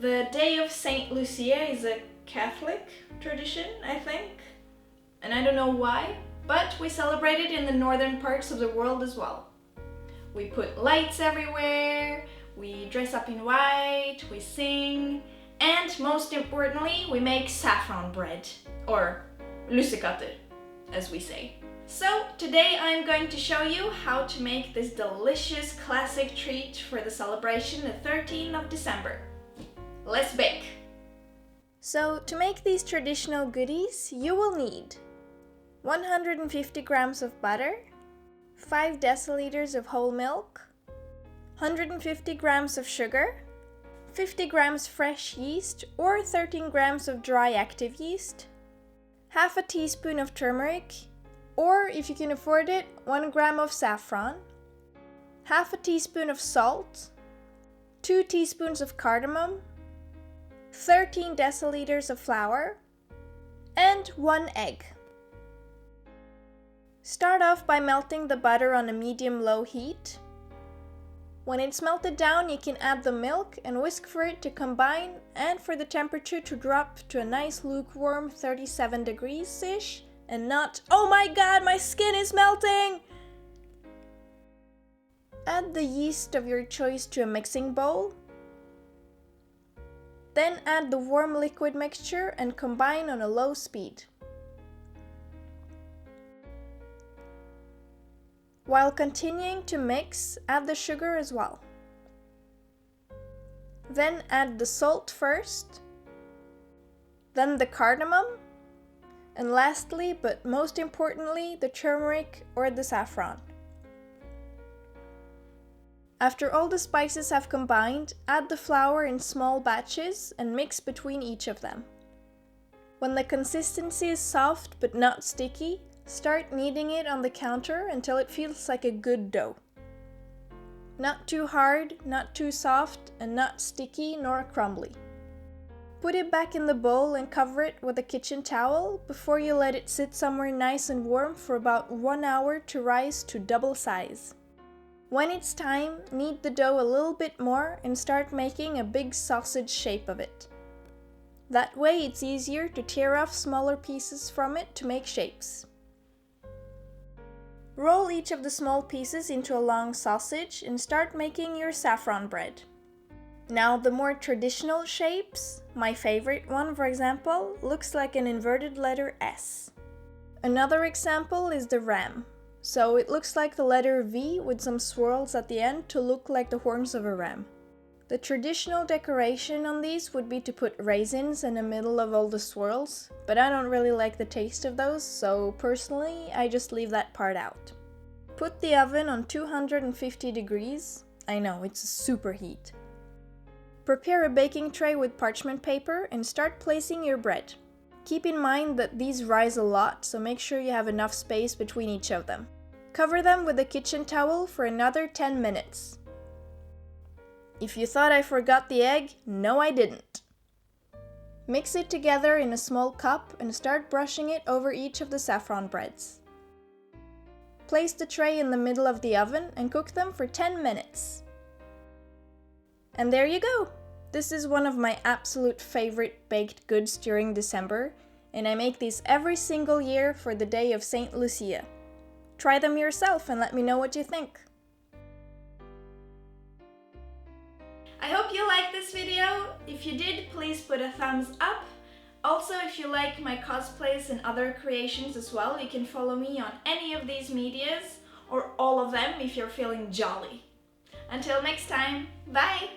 The Day of Saint Lucia is a Catholic tradition, I think. And I don't know why, but we celebrate it in the northern parts of the world as well. We put lights everywhere, we dress up in white, we sing, and most importantly, we make saffron bread, or lussekatter, as we say. So today I'm going to show you how to make this delicious classic treat for the celebration the 13th of December. Let's bake! So to make these traditional goodies, you will need 150 grams of butter, 5 deciliters of whole milk, 150 grams of sugar, 50 grams fresh yeast or 13 grams of dry active yeast, half a teaspoon of turmeric, or if you can afford it, 1 gram of saffron, half a teaspoon of salt, 2 teaspoons of cardamom, 13 deciliters of flour, and 1 egg. Start off by melting the butter on a medium-low heat. When it's melted down, you can add the milk and whisk for it to combine and for the temperature to drop to a nice lukewarm 37 degrees-ish and not, oh my god, my skin is melting! Add the yeast of your choice to a mixing bowl. Then add the warm liquid mixture and combine on a low speed. While continuing to mix, add the sugar as well. Then add the salt first, then the cardamom, and lastly, but most importantly, the turmeric or the saffron. After all the spices have combined, add the flour in small batches and mix between each of them. When the consistency is soft but not sticky, start kneading it on the counter until it feels like a good dough. Not too hard, not too soft, and not sticky nor crumbly. Put it back in the bowl and cover it with a kitchen towel before you let it sit somewhere nice and warm for about 1 hour to rise to double size. When it's time, knead the dough a little bit more and start making a big sausage shape of it. That way it's easier to tear off smaller pieces from it to make shapes. Roll each of the small pieces into a long sausage and start making your saffron bread. Now the more traditional shapes, my favorite one for example, looks like an inverted letter S. Another example is the ram. So it looks like the letter V with some swirls at the end to look like the horns of a ram. The traditional decoration on these would be to put raisins in the middle of all the swirls, but I don't really like the taste of those, so personally I just leave that part out. Put the oven on 250 degrees. I know, it's a super heat. Prepare a baking tray with parchment paper and start placing your bread. Keep in mind that these rise a lot, so make sure you have enough space between each of them. Cover them with a kitchen towel for another 10 minutes. If you thought I forgot the egg, no I didn't. Mix it together in a small cup and start brushing it over each of the saffron breads. Place the tray in the middle of the oven and cook them for 10 minutes. And there you go! This is one of my absolute favorite baked goods during December, and I make these every single year for the Day of Saint Lucia. Try them yourself and let me know what you think. I hope you liked this video. If you did, please put a thumbs up. Also, if you like my cosplays and other creations as well, you can follow me on any of these medias, or all of them if you're feeling jolly. Until next time, bye!